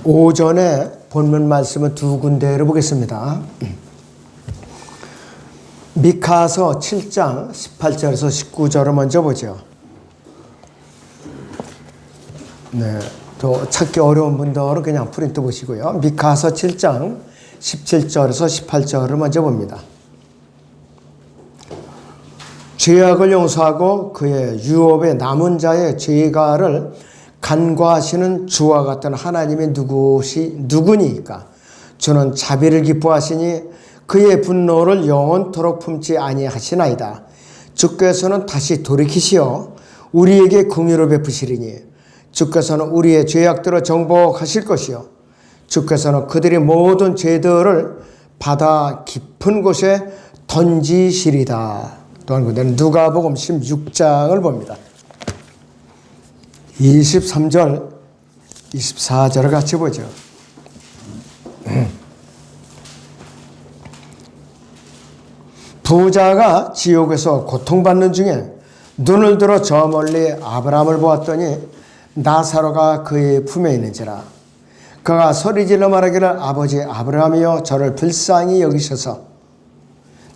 오전에 본문 말씀은 두 군데를 보겠습니다. 미카서 7장 18절에서 19절을 먼저 보죠. 네, 또 찾기 어려운 분들은 그냥 프린트 보시고요. 미카서 7장 17절에서 18절을 먼저 봅니다. 죄악을 용서하고 그의 유업에 남은 자의 죄가를 간과하시는 주와 같은 하나님이 누구니까? 주는 자비를 기뻐하시니 그의 분노를 영원토록 품지 아니하시나이다. 주께서는 다시 돌이키시어 우리에게 긍휼을 베푸시리니 주께서는 우리의 죄악들을 정복하실 것이요 주께서는 그들의 모든 죄들을 바다 깊은 곳에 던지시리다. 또 한 군데는 누가복음 16장을 봅니다. 23절, 24절을 같이 보죠. 부자가 지옥에서 고통받는 중에 눈을 들어 저 멀리 아브라함을 보았더니 나사로가 그의 품에 있는지라. 그가 소리질러 말하기를 아버지 아브라함이여 저를 불쌍히 여기셔서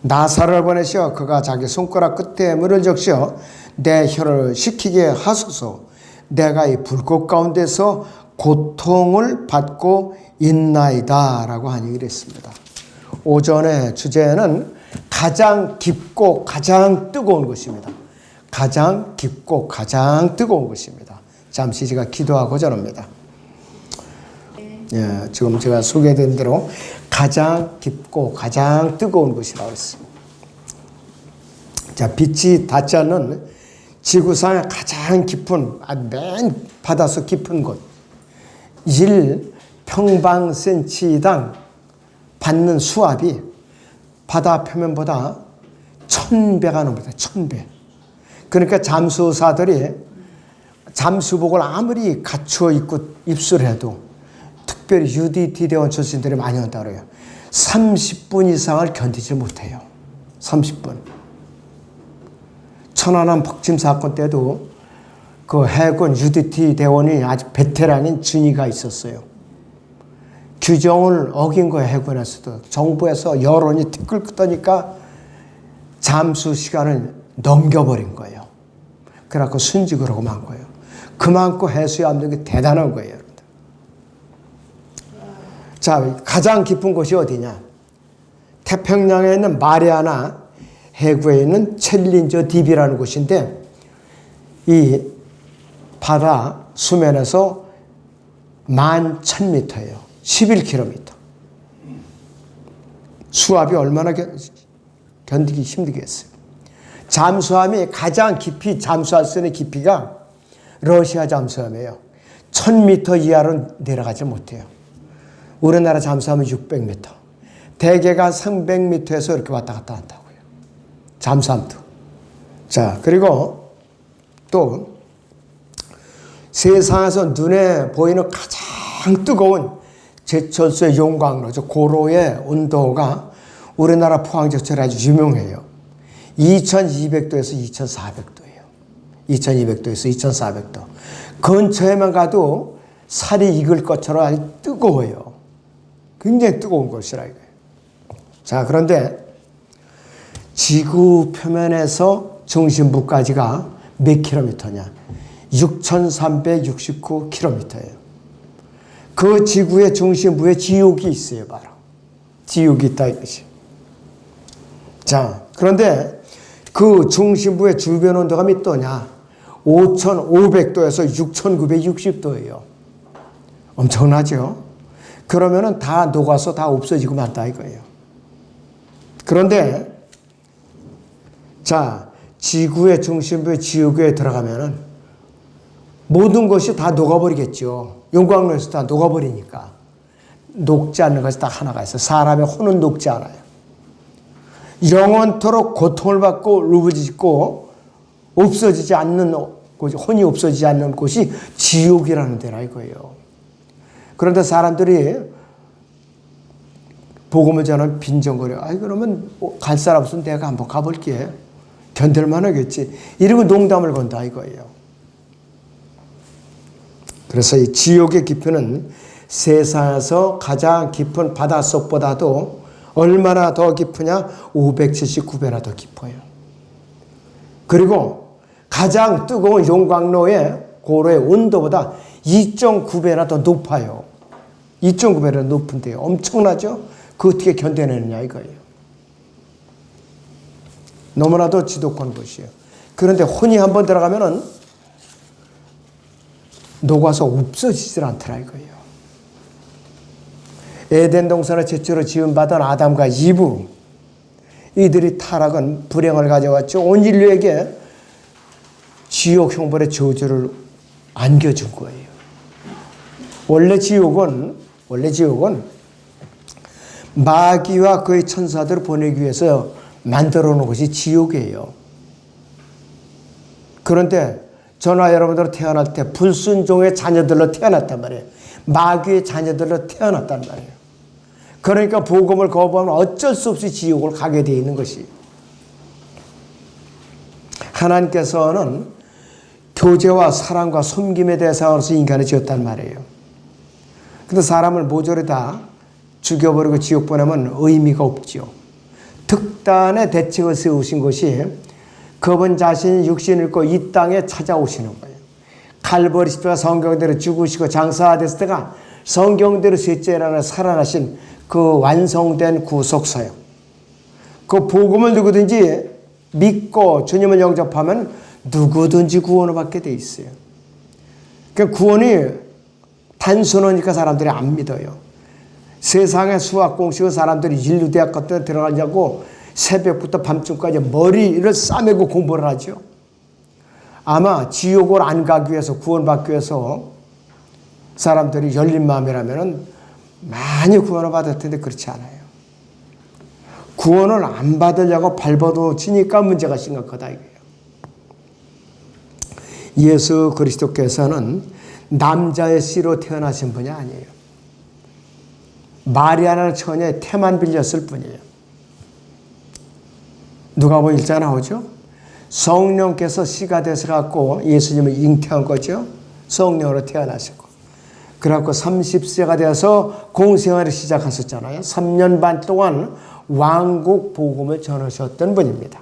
나사로를 보내시어 그가 자기 손가락 끝에 물을 적셔 내 혀를 식히게 하소서. 내가 이 불꽃 가운데서 고통을 받고 있나이다 라고 하니 이랬습니다. 오전의 주제는 가장 깊고 가장 뜨거운 것입니다. 가장 깊고 가장 뜨거운 것입니다. 잠시 제가 기도하고자 합니다. 예, 지금 제가 소개된 대로 가장 깊고 가장 뜨거운 것이라고 했습니다. 자, 빛이 닿지 않는 지구상의 가장 깊은, 맨 바닷속 깊은 곳, 1평방센치당 받는 수압이 바다 표면보다 1000배가 넘습니다. 1000배. 그러니까 잠수사들이 잠수복을 아무리 갖추어 입고 입수해도 특별히 UDT 대원 출신들이 많이 온다고 그래요. 30분 이상을 견디지 못해요. 30분. 천안함 폭침 사건 때도 그 해군 UDT 대원이 아주 베테랑인 준이가 있었어요. 규정을 어긴 거예요. 해군에서도. 정부에서 여론이 티끌 끄더니까 잠수 시간을 넘겨버린 거예요. 그래갖고 순직을 하고 만 거예요. 그만큼 해수에 앉는 게 대단한 거예요. 여러분들. 자, 가장 깊은 곳이 어디냐? 태평양에 있는 마리아나 해구에 있는 챌린저 딥이라는 곳인데 이 바다 수면에서 11,000m예요. 11km. 수압이 얼마나 견디기 힘들겠어요. 잠수함이 가장 깊이 잠수할 수 있는 깊이가 러시아 잠수함이에요. 1000m 이하로 내려가지 못해요. 우리나라 잠수함은 600m. 대개가 300m에서 이렇게 왔다 갔다 한다고요. 잠수함도. 자, 그리고 또 세상에서 눈에 보이는 가장 뜨거운 제철소의 용광로죠. 고로의 온도가 우리나라 포항제철이 아주 유명해요. 2200도에서 2400도예요. 2200도에서 2400도. 근처에만 가도 살이 익을 것처럼 아주 뜨거워요. 굉장히 뜨거운 곳이라 이거예요. 자, 그런데 지구 표면에서 중심부까지가 몇 킬로미터냐? 6369km예요. 그 지구의 중심부에 지옥이 있어요, 바로. 지옥이 있다 이것이. 자, 그런데 그 중심부의 주변 온도가 몇 도냐? 5500도에서 6960도예요. 엄청나죠? 그러면은 다 녹아서 다 없어지고 만다 이거예요. 그런데 자, 지구의 중심부에 지옥에 들어가면은 모든 것이 다 녹아버리겠죠. 용광로에서 다 녹아버리니까. 녹지 않는 것이 딱 하나가 있어요. 사람의 혼은 녹지 않아요. 영원토록 고통을 받고 울부짖고 없어지지 않는 곳이, 혼이 없어지지 않는 곳이 지옥이라는 데라 이거예요. 그런데 사람들이 복음을 전하면 빈정거려. 아이, 그러면 갈 사람 없으면 내가 한번 가볼게. 견딜만 하겠지. 이러고 농담을 건다 이거예요. 그래서 이 지옥의 깊이는 세상에서 가장 깊은 바닷속보다도 얼마나 더 깊으냐? 579배나 더 깊어요. 그리고 가장 뜨거운 용광로의 고로의 온도보다 2.9배나 더 높아요. 2.9배나 높은데요. 엄청나죠? 그 어떻게 견뎌내느냐 이거예요. 너무나도 지독한 곳이에요. 그런데 혼이 한번 들어가면은 녹아서 없어지질 않더라 이거예요. 에덴 동산을 최초로 지음받은 아담과 이브, 이들이 타락은 불행을 가져왔죠. 온 인류에게 지옥 형벌의 저주를 안겨준 거예요. 원래 지옥은 마귀와 그의 천사들을 보내기 위해서 만들어 놓은 것이 지옥이에요. 그런데 저나 여러분들은 태어날 때 불순종의 자녀들로 태어났단 말이에요. 마귀의 자녀들로 태어났단 말이에요. 그러니까 복음을 거부하면 어쩔 수 없이 지옥을 가게 되어 있는 것이. 하나님께서는 교제와 사랑과 섬김의 대상으로서 인간을 지었단 말이에요. 근데 사람을 모조리 다 죽여버리고 지옥 보내면 의미가 없죠. 특단의 대책을 세우신 것이 그분 자신이 육신을 입고 이 땅에 찾아오시는 거예요. 칼버리 십자가 성경대로 죽으시고 장사됐을 때가 성경대로 셋째 날에 살아나신 그 완성된 구속사역. 그 복음을 누구든지 믿고 주님을 영접하면 누구든지 구원을 받게 돼 있어요. 그 구원이 단순하니까 사람들이 안 믿어요. 세상의 수학 공식은 사람들이 인류대학 같은 데 들어가려고 새벽부터 밤중까지 머리를 싸매고 공부를 하죠. 아마 지옥을 안 가기 위해서 구원받기 위해서 사람들이 열린 마음이라면 많이 구원을 받을 텐데 그렇지 않아요. 구원을 안 받으려고 발버둥치니까 문제가 심각하다 이거예요. 예수 그리스도께서는 남자의 씨로 태어나신 분이 아니에요. 마리아라는 처녀의 태만 빌렸을 뿐이에요. 누가복음 1장에 나오죠. 성령께서 씨가 되서 갖고 예수님을 잉태한 거죠. 성령으로 태어나시고. 그래갖고 30세가 되어서 공생활을 시작하셨잖아요. 3년 반 동안 왕국 복음을 전하셨던 분입니다.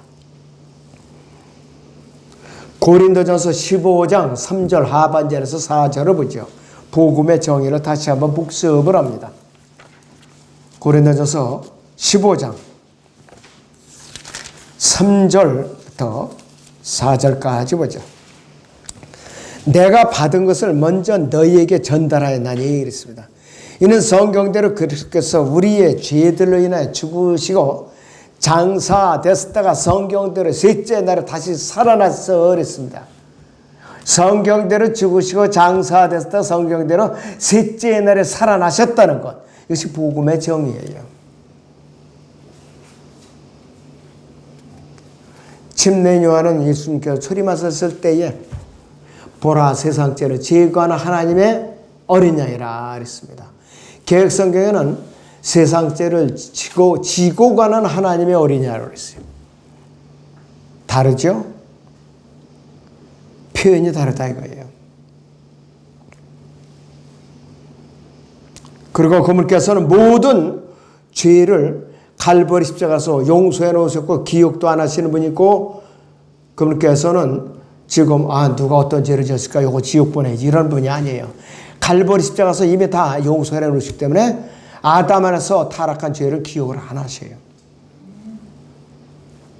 고린도전서 15장 3절 하반절에서 4절을 보죠. 복음의 정의를 다시 한번 복습을 합니다. 고린도전서 15장 3절부터 4절까지 보죠. 내가 받은 것을 먼저 너희에게 전달하였나니 그랬습니다. 이는 성경대로 그리스도께서 우리의 죄들로 인하여 죽으시고 장사됐다가 성경대로 셋째 날에 다시 살아났어 그랬습니다. 성경대로 죽으시고 장사됐다 성경대로 셋째 날에 살아나셨다는 것, 이것이 복음의 정의예요. 침례 요한은 예수님께서 초림하셨을 때에 보라 세상 죄를 제거하는 하나님의 어린 양이라 그랬습니다. 개혁성경에는 세상 죄를 지고 가는 하나님의 어린 양이라고 그랬어요. 다르죠? 표현이 다르다 이거예요. 그리고 그분께서는 모든 죄를 갈보리 십자가에서 용서해 놓으셨고 기억도 안 하시는 분이고, 그분께서는 지금 누가 어떤 죄를 지었을까 요거 지옥 보내지 이런 분이 아니에요. 갈보리 십자가에서 이미 다 용서해 놓으시기 때문에 아담 안에서 타락한 죄를 기억을 안 하셔요.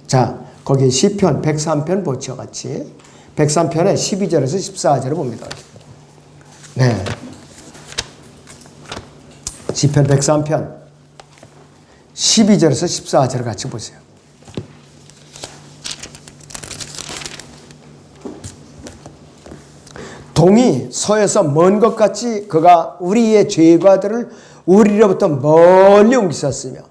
자, 거기 시편 103편 보죠 같이. 103편의 12절에서 14절을 봅니다. 네. 시편 103편 12절에서 14절을 같이 보세요. 동이 서에서 먼 것 같이 그가 우리의 죄과들을 우리로부터 멀리 옮기셨으며,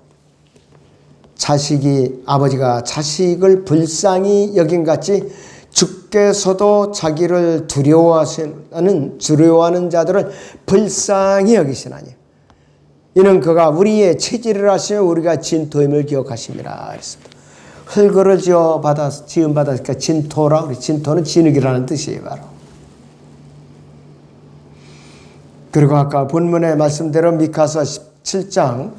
아버지가 자식을 불쌍히 여긴 같이 주께서도 자기를 두려워하는 자들을 불쌍히 여기시나니 이는 그가 우리의 체질을 하시며 우리가 진토임을 기억하심이라 그랬습니다. 흙을 지음받았으니까 진토라. 진토는 진흙이라는 뜻이에요. 바로 그리고 아까 본문의 말씀대로 미카서 17장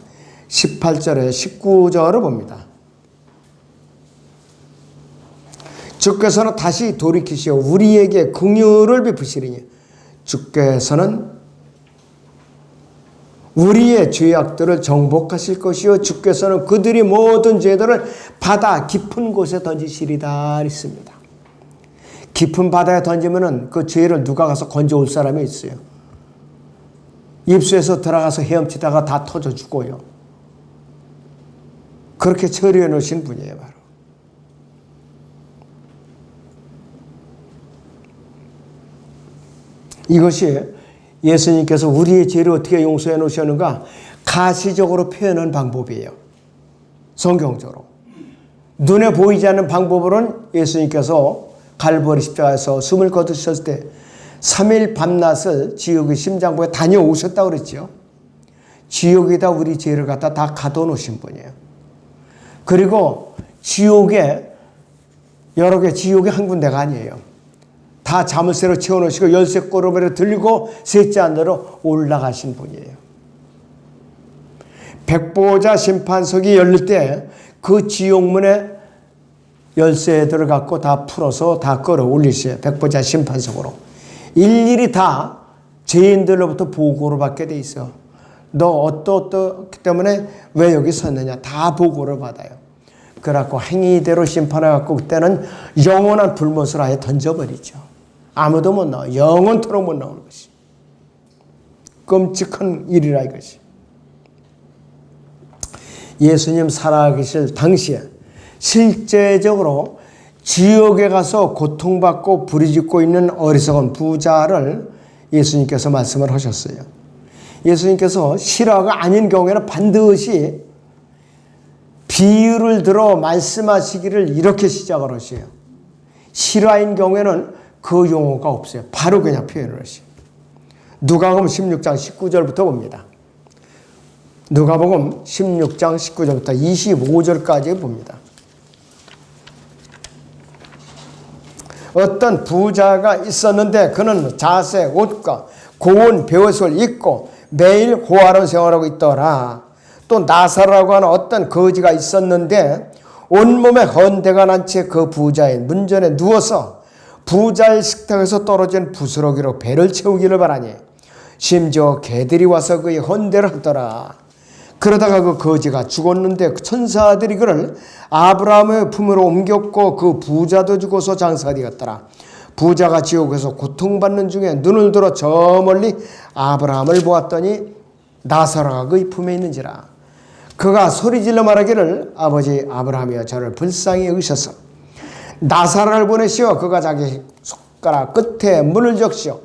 18절에 19절을 봅니다. 주께서는 다시 돌이키시어 우리에게 긍휼을 베푸시리니 주께서는 우리의 죄악들을 정복하실 것이요 주께서는 그들이 모든 죄들을 바다 깊은 곳에 던지시리다 했습니다. 깊은 바다에 던지면은 그 죄를 누가 가서 건져올 사람이 있어요. 입수해서 들어가서 헤엄치다가 다 터져 죽어요. 그렇게 처리해 놓으신 분이에요, 바로. 이것이 예수님께서 우리의 죄를 어떻게 용서해 놓으셨는가 가시적으로 표현한 방법이에요. 성경적으로. 눈에 보이지 않는 방법으로는 예수님께서 갈보리 십자가에서 숨을 거두셨을 때 3일 밤낮을 지옥의 심장부에 다녀오셨다고 그랬죠. 지옥에다 우리 죄를 갖다 다 가둬놓으신 분이에요. 그리고 지옥에 여러 개 지옥이 한 군데가 아니에요. 다 자물쇠로 채워놓으시고 열쇠 꼬르비를 들고 셋째 하늘로 올라가신 분이에요. 백보자 심판석이 열릴 때 그 지옥문에 열쇠들을 갖고 다 풀어서 다 끌어올리세요. 백보자 심판석으로. 일일이 다 죄인들로부터 보고를 받게 돼 있어. 너 어떻기 때문에 왜 여기 섰느냐. 다 보고를 받아요. 그래갖고 행위대로 심판해갖고 그때는 영원한 불못을 아예 던져버리죠. 아무도 못 나와. 영원토록 못 나오는 것이. 끔찍한 일이라 이것이. 예수님 살아계실 당시에 실제적으로 지옥에 가서 고통받고 부리짖고 있는 어리석은 부자를 예수님께서 말씀을 하셨어요. 예수님께서 실화가 아닌 경우에는 반드시 비유를 들어 말씀하시기를 이렇게 시작을 하셔요. 실화인 경우에는 그 용어가 없어요. 바로 그냥 표현을 하셔요. 누가복음 16장 19절부터 봅니다. 누가복음 16장 19절부터 25절까지 봅니다. 어떤 부자가 있었는데 그는 자색 옷과 고운 베옷을 입고 매일 호화로운 생활하고 있더라. 또 나사로라고 하는 어떤 거지가 있었는데 온몸에 헌대가 난 채 그 부자의 문전에 누워서 부자의 식탁에서 떨어진 부스러기로 배를 채우기를 바라니 심지어 개들이 와서 그의 헌대를 하더라. 그러다가 그 거지가 죽었는데 천사들이 그를 아브라함의 품으로 옮겼고 그 부자도 죽어서 장사가 되었더라. 부자가 지옥에서 고통받는 중에 눈을 들어 저 멀리 아브라함을 보았더니 나사로가 그의 품에 있는지라. 그가 소리질러 말하기를 아버지 아브라함이여 저를 불쌍히 여기셔서 나사로를 보내시어 그가 자기 손가락 끝에 문을 적시어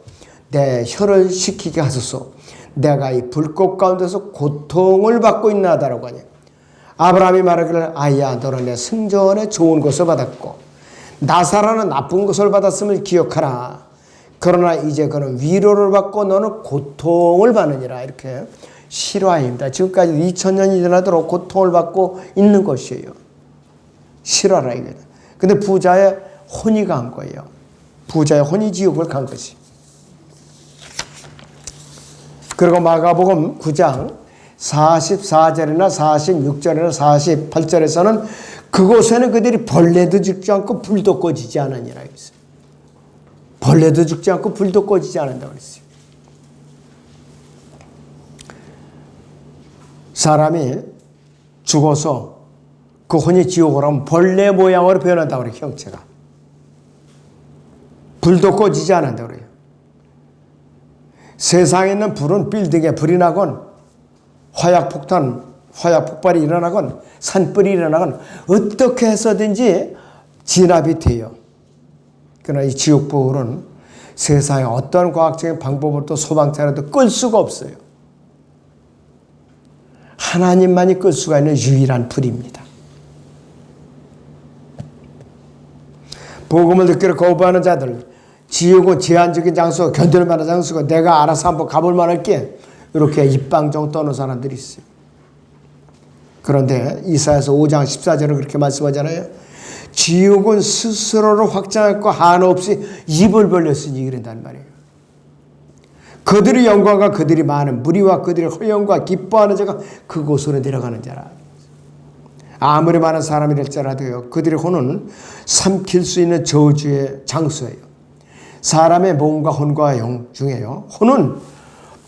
내 혀를 식히게 하소서. 내가 이 불꽃 가운데서 고통을 받고 있나다라고 하니 아브라함이 말하기를 아이야 너는 내 승전에 좋은 것을 받았고 나사로는 나쁜 것을 받았음을 기억하라. 그러나 이제 그는 위로를 받고 너는 고통을 받느니라. 이렇게 실화입니다. 지금까지 2000년이 지나도록 고통을 받고 있는 것이에요. 실화라 이거예요. 근데 부자의 혼이 간 거예요. 부자의 혼이 지옥을 간 것이. 그리고 마가복음 9장 44절이나 46절이나 48절에서는 그곳에는 그들이 벌레도 죽지 않고 불도 꺼지지 않으니라 했어요. 벌레도 죽지 않고 불도 꺼지지 않는다고 그랬어요. 사람이 죽어서 그 혼이 지옥으로 가면 벌레 모양으로 변한다고 그래요. 형체가. 불도 꺼지지 않는다고 그래요. 세상에 있는 불은 빌딩에 불이 나건 화약 폭발이 일어나건 산불이 일어나건 어떻게 해서든지 진압이 돼요. 그러나 이 지옥불은 세상에 어떤 과학적인 방법으로도 소방차라도 끌 수가 없어요. 하나님만이 끌 수가 있는 유일한 불입니다. 복음을 듣기를 거부하는 자들, 지옥은 제한적인 장소, 견딜 만한 장소가 내가 알아서 한번 가볼 만할게 이렇게 입방정 떠는 사람들이 있어요. 그런데 이사야서 5장 14절은 그렇게 말씀하잖아요. 지옥은 스스로를 확장했고 한없이 입을 벌렸으니 이런단 말이에요. 그들의 영광과 그들이 많은 무리와 그들의 허영과 기뻐하는 자가 그곳으로 내려가는 자라. 아무리 많은 사람이랄지라도요, 그들의 혼은 삼킬 수 있는 저주의 장소예요. 사람의 몸과 혼과 영 중에요, 혼은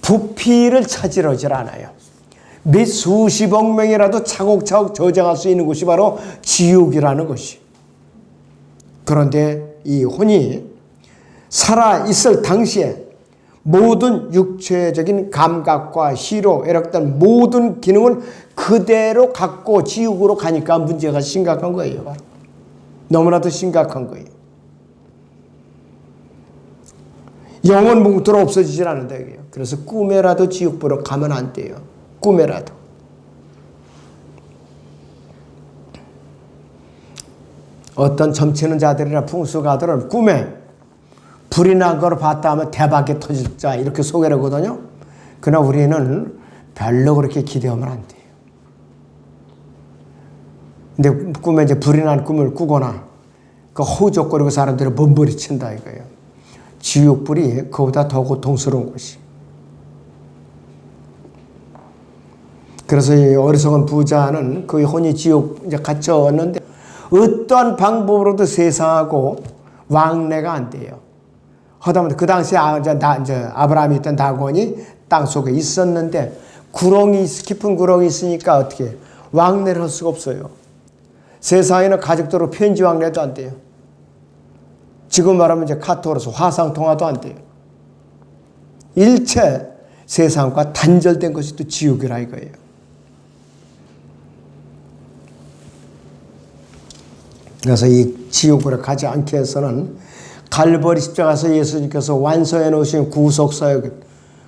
부피를 차지하지 않아요. 몇 수십억 명이라도 차곡차곡 저장할 수 있는 곳이 바로 지옥이라는 것이. 그런데 이 혼이 살아있을 당시에 모든 육체적인 감각과 희로, 애락 등 모든 기능을 그대로 갖고 지옥으로 가니까 문제가 심각한 거예요. 너무나도 심각한 거예요. 영혼 뭉토로 없어지질 않는다. 그래서 꿈에라도 지옥 보러 가면 안 돼요. 꿈에라도. 어떤 점치는 자들이나 풍수가들은 꿈에 불이 난 거를 봤다 하면 대박이 터질 자 이렇게 소개를 하거든요. 그러나 우리는 별로 그렇게 기대하면 안 돼요. 근데 꿈에 이제 불이 난 꿈을 꾸거나 그 호적거리고 사람들이 몸부림친다 이거예요. 지옥불이 그보다 더 고통스러운 것이. 그래서 이 어리석은 부자는 그 혼이 지옥 이제 갇혔는데 어떠한 방법으로도 세상하고 왕래가 안 돼요. 하다못해 그 당시에 아브라함이 있던 낙원이 땅 속에 있었는데 깊은 구렁이 있으니까 어떻게 왕래를 할 수가 없어요. 세상에는 가족들로 편지 왕래도 안 돼요. 지금 말하면 이제 카톡으로서 화상 통화도 안 돼요. 일체 세상과 단절된 것이 또 지옥이라 이거예요. 그래서 이 지옥으로 가지 않게 해서는 갈보리 십자가에서 예수님께서 완성해 놓으신 구속사역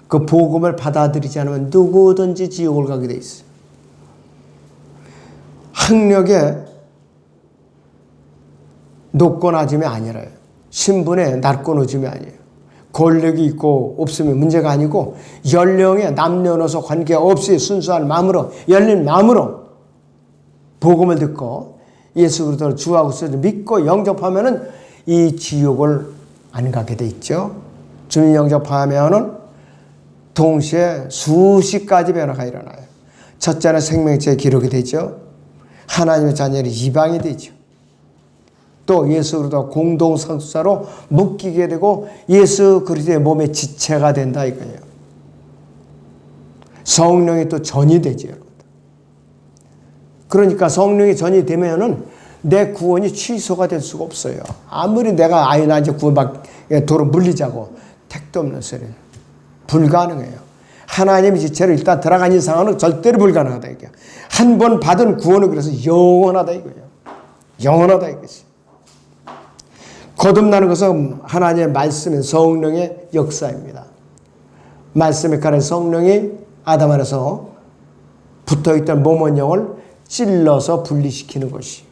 그 복음을 받아들이지 않으면 누구든지 지옥을 가게 돼 있어요. 학력에 높고 낮음이 아니라요. 신분에 낮고 낮음이 아니에요. 권력이 있고 없으면 문제가 아니고 연령에 남녀노소 관계없이 순수한 마음으로 열린 마음으로 복음을 듣고 예수 그리스도를 주하고 그리스도를 믿고 영접하면은 이 지옥을 안 가게 돼 있죠. 주님 영접하면은 동시에 수십 가지 변화가 일어나요. 첫째는 생명체에 기록이 되죠. 하나님의 자녀는 이방이 되죠. 또 예수 그리스도와 공동 상속자로 묶이게 되고 예수 그리스도의 몸의 지체가 된다 이거예요. 성령이 또 전이 되죠. 그러니까 성령이 전이 되면은 내 구원이 취소가 될 수가 없어요. 아무리 내가 나 이제 구원 도로 물리자고 택도 없는 소리예요. 불가능해요. 하나님의 지체로 일단 들어간 이상은 절대로 불가능하다 이거예요. 한 번 받은 구원은 그래서 영원하다 이거예요. 영원하다 이것이. 거듭나는 것은 하나님의 말씀인 성령의 역사입니다. 말씀에 관한 성령이 아담 안에서 붙어있던 몸원 영을 찔러서 분리시키는 것이.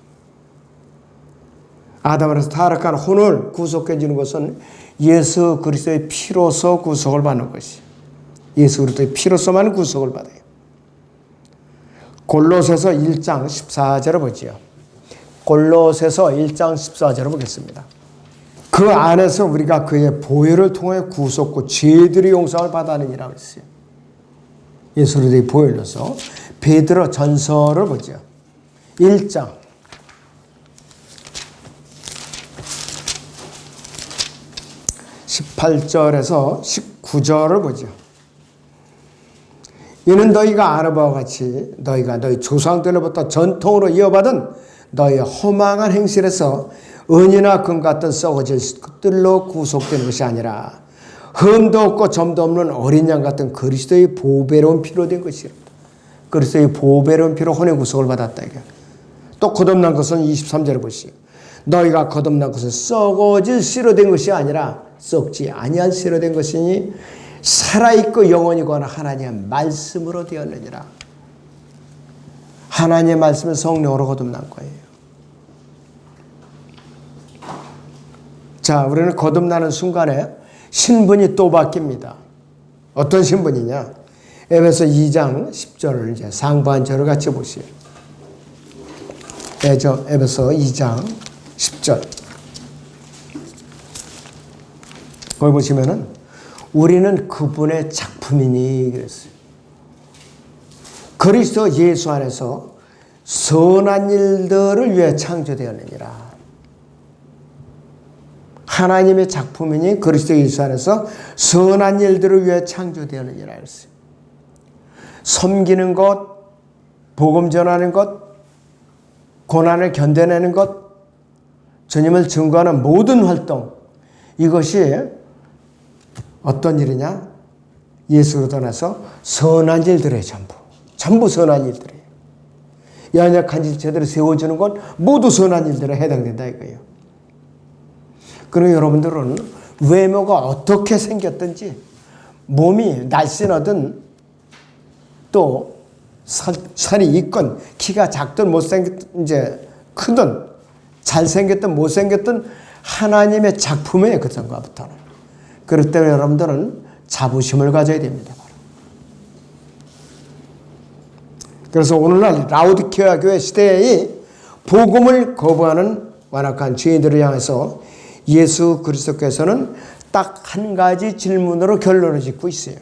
아담 안에서 타락한 혼을 구속해 주는 것은 예수 그리스도의 피로서 구속을 받는 것이. 예수 그리스도의 피로서만 구속을 받아요. 골로새서 1장 14절을 보지요. 골로새서 1장 14절을 보겠습니다. 그 안에서 우리가 그의 보혈을 통해 구속고 죄들의 용서를 받아내니라고 했어요. 예수 그리스도의 보혈로서 베드로 전서를 보죠. 1장 18절에서 19절을 보죠. 이는 너희가 아는 바와 같이 너희가 너희 조상들로부터 전통으로 이어받은 너희의 허망한 행실에서 은이나 금 같은 썩어질 것들로 구속되는 것이 아니라 흠도 없고 점도 없는 어린 양 같은 그리스도의 보배로운 피로 된 것이라. 그리스도의 보배로운 피로 혼의 구속을 받았다. 이게. 또 거듭난 것은 23절을 보시오. 너희가 거듭난 것은 썩어질 씨로 된 것이 아니라 썩지 아니한 씨로 된 것이니 살아있고 영원히 거하는 하나님의 말씀으로 되었느니라. 하나님의 말씀은 성령으로 거듭난 거예요. 자, 우리는 거듭나는 순간에 신분이 또 바뀝니다. 어떤 신분이냐? 에베소 2장 10절을 이제 상반절을 같이 보시오. 에베소 2장 10절. 거기 보시면은 우리는 그분의 작품이니 그랬어요. 그리스도 예수 안에서 선한 일들을 위해 창조되었느니라. 하나님의 작품이니 그리스도 예수 안에서 선한 일들을 위해 창조되었느니라 했어요. 섬기는 것, 복음 전하는 것, 고난을 견뎌내는 것, 주님을 증거하는 모든 활동, 이것이 어떤 일이냐? 예수로 떠나서 선한 일들의 전부 선한 일들이에요. 연약한 지체들을 세워주는 건 모두 선한 일들에 해당된다 이거예요. 그리고 여러분들은 외모가 어떻게 생겼든지, 몸이 날씬하든 또 살이 있건 키가 작든 못생겼든 이제 크든 잘생겼든 못생겼든 하나님의 작품이에요. 그 전과부터는. 그렇기 때문에 여러분들은 자부심을 가져야 됩니다. 그래서 오늘날 라오디케아 교회 시대의 복음을 거부하는 완악한 죄인들을 향해서 예수 그리스도께서는 딱 한 가지 질문으로 결론을 짓고 있어요.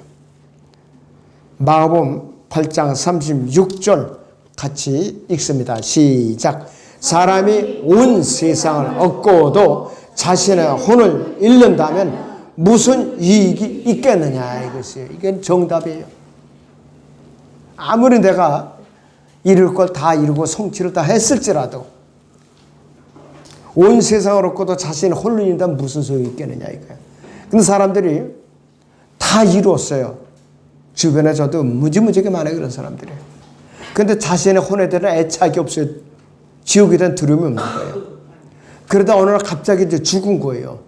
마가복음 8장 36절 같이 읽습니다. 시작. 사람이 온 세상을 얻고도 자신의 혼을 잃는다면 무슨 이익이 있겠느냐 이것이에요. 이게 정답이에요. 아무리 내가 이룰 걸 다 이루고 성취를 다 했을지라도 온 세상을 얻고도 자신의 혼을 잃는다면 무슨 소용이 있겠느냐 이거예요. 근데 사람들이 다 이루었어요. 주변에 저도 무지무지하게 많아요. 그런 사람들이. 근데 자신의 혼에 대한 애착이 없어요. 지옥에 대한 두려움이 없는 거예요. 그러다 어느 날 갑자기 이제 죽은 거예요.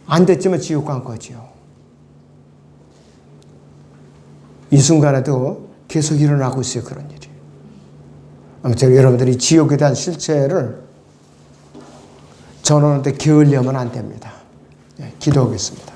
안 됐지만 지옥 간 거죠. 이 순간에도 계속 일어나고 있어요. 그런 일이. 아무튼 여러분들이 지옥에 대한 실체를 전하는데 게을리하면 안 됩니다. 기도하겠습니다.